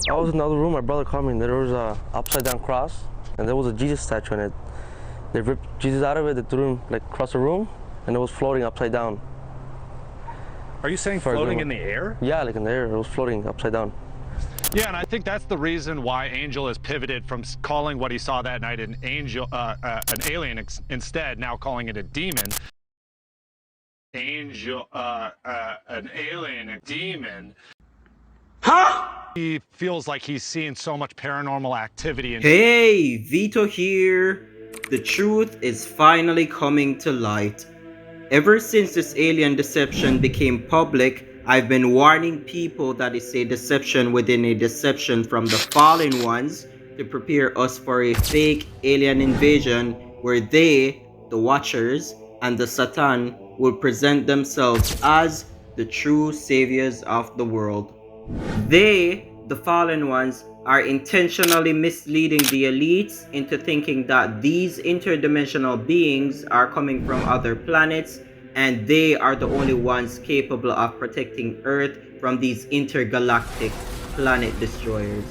I was in the other room, my brother called me, and there was a upside down cross, and there was a Jesus statue in it. They ripped Jesus out of it, they threw him like across the room, and it was floating upside down. Are you saying floating in the air? Yeah, like in the air, it was floating upside down. Yeah, and I think that's the reason why Angel has pivoted from calling what he saw that night an alien instead, now calling it a demon. An alien, a demon. Huh? He feels like he's seeing so much paranormal activity. Hey, Vito here. The truth is finally coming to light. Ever since this alien deception became public, I've been warning people that it's a deception within a deception from the fallen ones to prepare us for a fake alien invasion where they, the Watchers, and the Satan will present themselves as the true saviors of the world. They, the fallen ones, are intentionally misleading the elites into thinking that these interdimensional beings are coming from other planets and they are the only ones capable of protecting Earth from these intergalactic planet destroyers.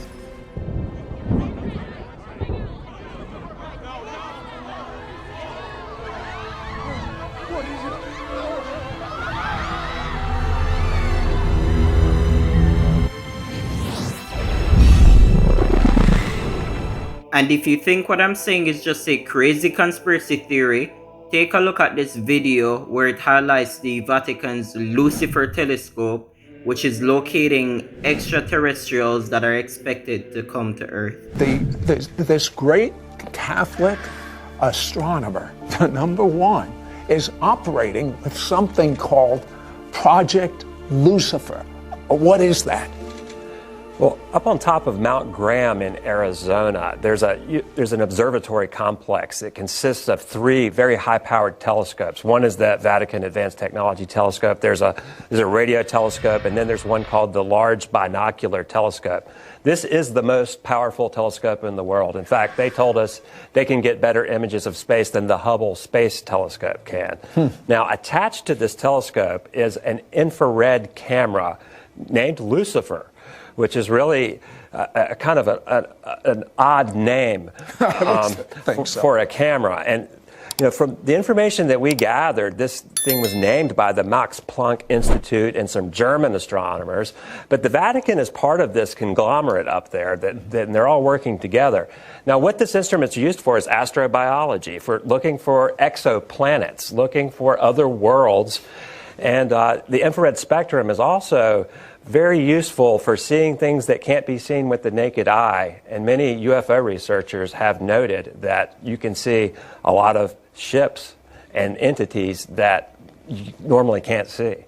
And if you think what I'm saying is just a crazy conspiracy theory, take a look at this video where it highlights the Vatican's Lucifer telescope, which is locating extraterrestrials that are expected to come to Earth. This great Catholic astronomer, the number one, is operating with something called Project Lucifer. What is that? Well, up on top of Mount Graham in Arizona, there's an observatory complex that consists of three very high-powered telescopes. One is the Vatican Advanced Technology Telescope. There's a radio telescope, and then there's one called the Large Binocular Telescope. This is the most powerful telescope in the world. In fact, they told us they can get better images of space than the Hubble Space Telescope can. Now, attached to this telescope is an infrared camera named Lucifer, which is really a kind of an odd name for a camera. And you know, from the information that we gathered, this thing was named by the Max Planck Institute and some German astronomers. But the Vatican is part of this conglomerate up there, that they're all working together. Now, what this instrument's used for is astrobiology, for looking for exoplanets, looking for other worlds. And the infrared spectrum is also very useful for seeing things that can't be seen with the naked eye. And many UFO researchers have noted that you can see a lot of ships and entities that you normally can't see.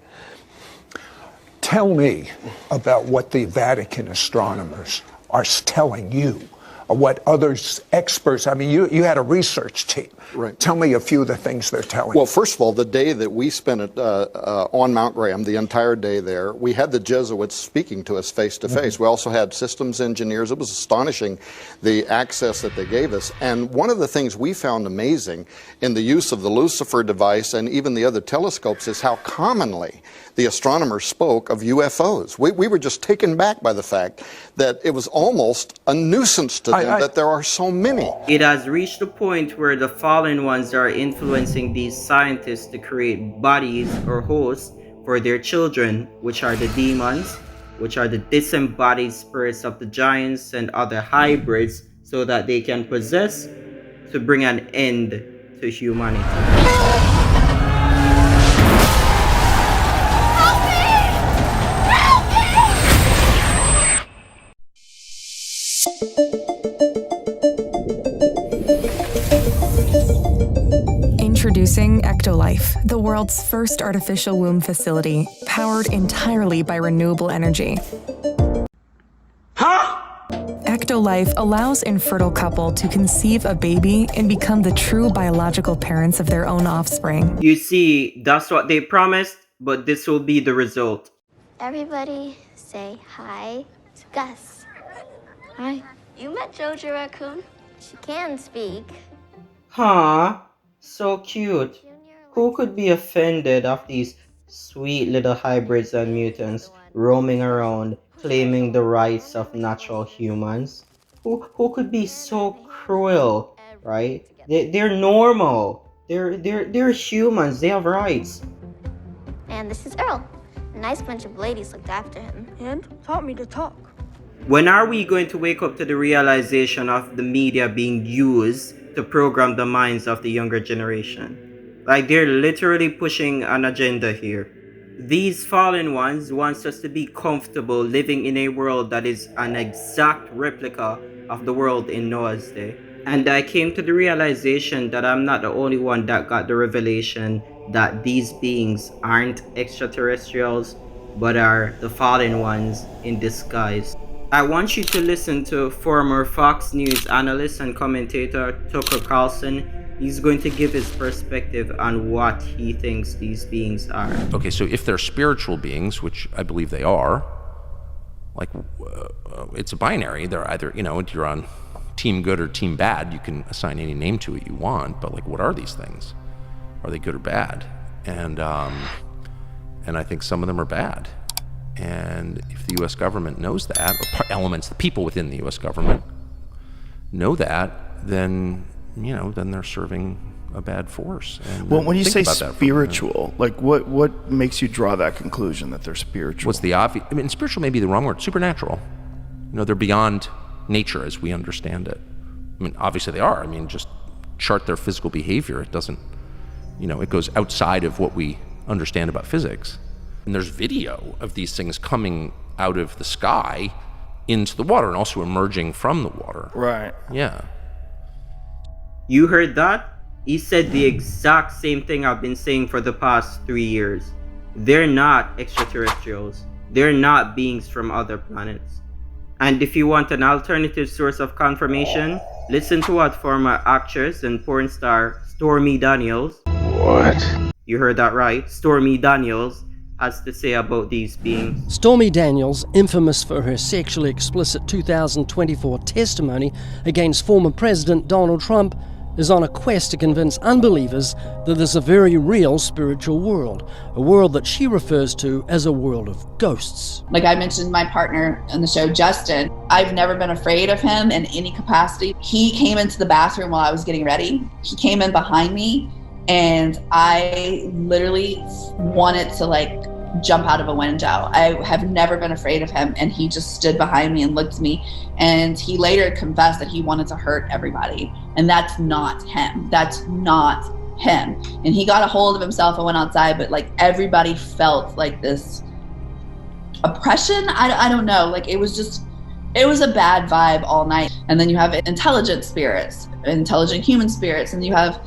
Tell me about what the Vatican astronomers are telling you, or what others, experts, I mean, you had a research team. Right. Tell me a few of the things they're telling you. Well, first of all, the day that we spent on Mount Graham, the entire day there, we had the Jesuits speaking to us face to face. We also had systems engineers. It was astonishing, the access that they gave us. And one of the things we found amazing in the use of the Lucifer device and even the other telescopes is how commonly the astronomers spoke of UFOs. We were just taken back by the fact that it was almost a nuisance to them that there are so many. It has reached a point where the fallen ones are influencing these scientists to create bodies or hosts for their children, which are the demons, which are the disembodied spirits of the giants and other hybrids, so that they can possess to bring an end to humanity. Introducing Ectolife, the world's first artificial womb facility, powered entirely by renewable energy. Ectolife allows infertile couple to conceive a baby and become the true biological parents of their own offspring. You see, that's what they promised, but this will be the result. Everybody say hi to Gus. Hi. You met Jojo Raccoon? She can speak. Huh? So cute. Who could be offended of these sweet little hybrids and mutants roaming around claiming the rights of natural humans. Who could be so cruel, right? They're normal. They're humans. They have rights. And this is Earl. A nice bunch of ladies looked after him. And taught me to talk. When are we going to wake up to the realization of the media being used to program the minds of the younger generation? Like, they're literally pushing an agenda here. These fallen ones wants us to be comfortable living in a world that is an exact replica of the world in Noah's day. And I came to the realization that I'm not the only one that got the revelation that these beings aren't extraterrestrials, but are the fallen ones in disguise. I want you to listen to former Fox News analyst and commentator Tucker Carlson. He's going to give his perspective on what he thinks these beings are. Okay, so if they're spiritual beings, which I believe they are, like, it's a binary. They're either, you're on team good or team bad. You can assign any name to it you want, but, like, what are these things? Are they good or bad? And I think some of them are bad. And if the U.S. government knows that, or elements, the people within the U.S. government know that, then they're serving a bad force. And well, when you say spiritual, like what makes you draw that conclusion that they're spiritual? What's the obvious? I mean, spiritual may be the wrong word. Supernatural. They're beyond nature as we understand it. I mean, obviously they are. I mean, just chart their physical behavior. It doesn't, it goes outside of what we understand about physics. And there's video of these things coming out of the sky into the water and also emerging from the water. Right. Yeah. You heard that? He said the exact same thing I've been saying for the past 3 years. They're not extraterrestrials. They're not beings from other planets. And if you want an alternative source of confirmation, listen to what former actress and porn star Stormy Daniels, what? You heard that right, Stormy Daniels, has to say about these beings. Stormy Daniels, infamous for her sexually explicit 2024 testimony against former President Donald Trump, is on a quest to convince unbelievers that there's a very real spiritual world, a world that she refers to as a world of ghosts. Like I mentioned, my partner on the show, Justin, I've never been afraid of him in any capacity. He came into the bathroom while I was getting ready. He came in behind me, and I literally wanted to jump out of a window. I have never been afraid of him, and he just stood behind me and looked at me, and he later confessed that he wanted to hurt everybody, and that's not him. That's not him. And he got a hold of himself and went outside, but everybody felt this oppression. I don't know. It was a bad vibe all night. And then you have intelligent spirits, intelligent human spirits, and you have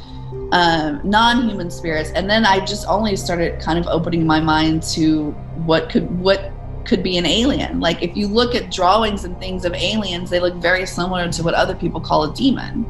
non-human spirits. And then I just only started kind of opening my mind to what could be an alien. If you look at drawings and things of aliens, they look very similar to what other people call a demon.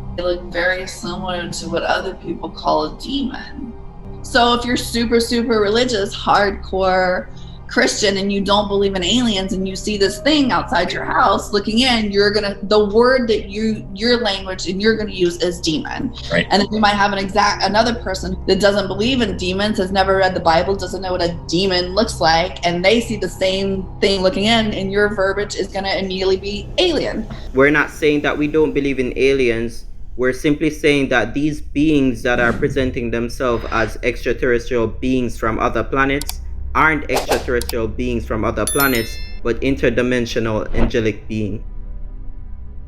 So if you're super, super religious, hardcore Christian, and you don't believe in aliens, and you see this thing outside your house looking in, the word that your language and you're gonna use is demon. Right. And then you might have another person that doesn't believe in demons, has never read the Bible, doesn't know what a demon looks like, and they see the same thing looking in, and your verbiage is gonna immediately be alien. We're not saying that we don't believe in aliens. We're simply saying that these beings that are presenting themselves as extraterrestrial beings from other planets aren't extraterrestrial beings from other planets, but interdimensional angelic beings.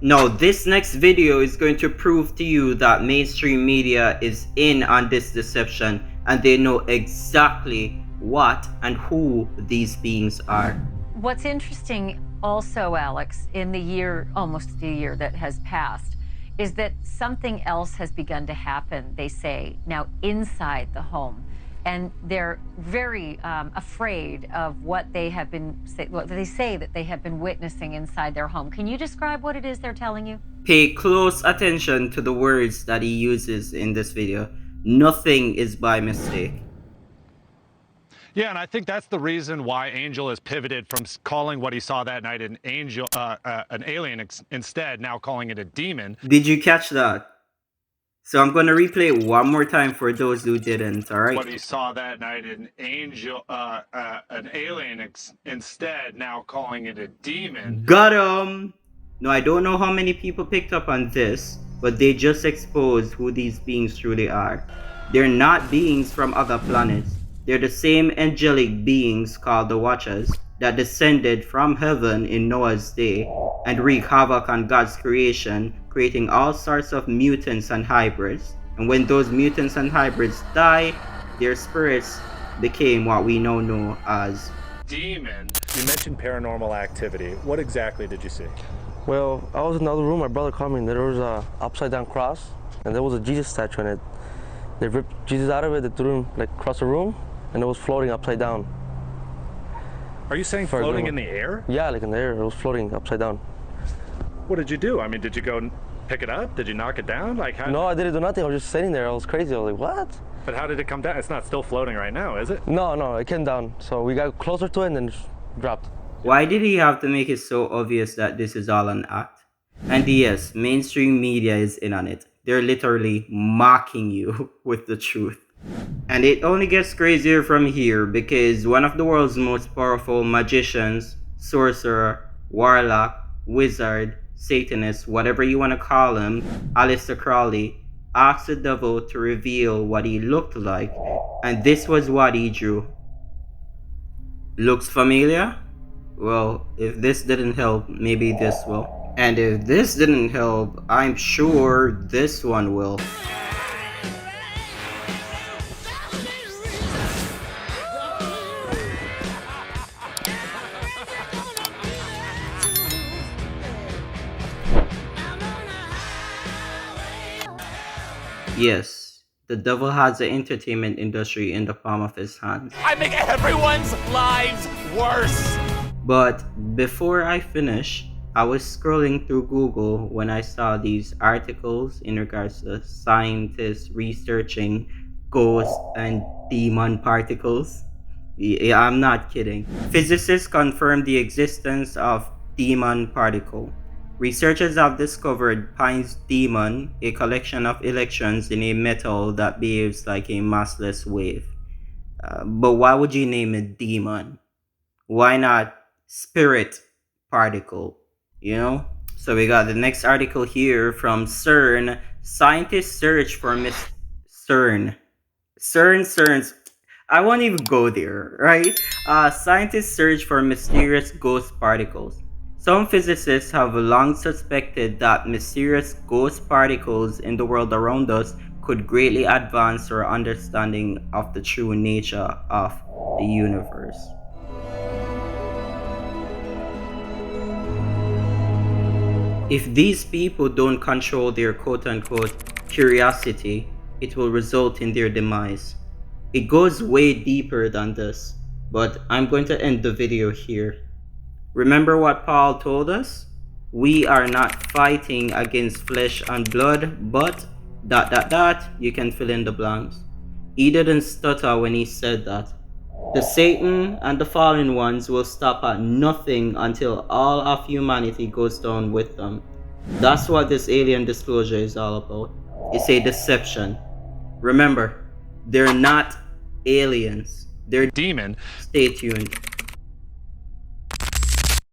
Now, this next video is going to prove to you that mainstream media is in on this deception, and they know exactly what and who these beings are. What's interesting also, Alex, in almost the year that has passed, is that something else has begun to happen, they say, now inside the home. And they're very afraid of what they say that they have been witnessing inside their home. Can you describe what it is they're telling you? Pay close attention to the words that he uses in this video. Nothing is by mistake. Yeah, and I think that's the reason why Angel has pivoted from calling what he saw that night an alien instead, now calling it a demon. Did you catch that? So I'm going to replay it one more time for those who didn't, all right? What he saw that night, an alien instead, now calling it a demon. Got him! No, I don't know how many people picked up on this, but they just exposed who these beings truly are. They're not beings from other planets. They're the same angelic beings called the Watchers that descended from heaven in Noah's day and wreak havoc on God's creation, creating all sorts of mutants and hybrids. And when those mutants and hybrids die, their spirits became what we now know as demon. You mentioned paranormal activity. What exactly did you see? Well, I was in another room. My brother called me, and there was a upside down cross, and there was a Jesus statue in it. They ripped Jesus out of it. They threw him like across the room, and it was floating upside down. Are you saying floating in the air? Yeah, like in the air. It was floating upside down. What did you do? I mean, did you go and pick it up? Did you knock it down? Like how? No, I didn't do nothing. I was just sitting there. I was crazy. I was like, what? But how did it come down? It's not still floating right now, is it? No, it came down. So we got closer to it and then just dropped. Why did he have to make it so obvious that this is all an act? And yes, mainstream media is in on it. They're literally mocking you with the truth. And it only gets crazier from here because one of the world's most powerful magicians, sorcerer, warlock, wizard, satanist, whatever you want to call him, Aleister Crowley, asked the devil to reveal what he looked like, and this was what he drew. Looks familiar? Well, if this didn't help, maybe this will. And if this didn't help, I'm sure this one will. Yes, the devil has the entertainment industry in the palm of his hands. I make everyone's lives worse! But before I finish, I was scrolling through Google when I saw these articles in regards to scientists researching ghost and demon particles. Yeah, I'm not kidding. Physicists confirmed the existence of demon particle. Researchers have discovered Pine's demon, a collection of electrons in a metal that behaves like a massless wave. But why would you name it demon? Why not spirit particle? You know? So we got the next article here from CERN. Scientists search for CERN's. I won't even go there, right? Scientists search for mysterious ghost particles. Some physicists have long suspected that mysterious ghost particles in the world around us could greatly advance our understanding of the true nature of the universe. If these people don't control their quote-unquote curiosity, it will result in their demise. It goes way deeper than this, but I'm going to end the video here. Remember what Paul told us? We are not fighting against flesh and blood, but ... you can fill in the blanks. He didn't stutter when he said that. The Satan and the fallen ones will stop at nothing until all of humanity goes down with them. That's what this alien disclosure is all about. It's a deception. Remember, they're not aliens. They're demon. Stay tuned.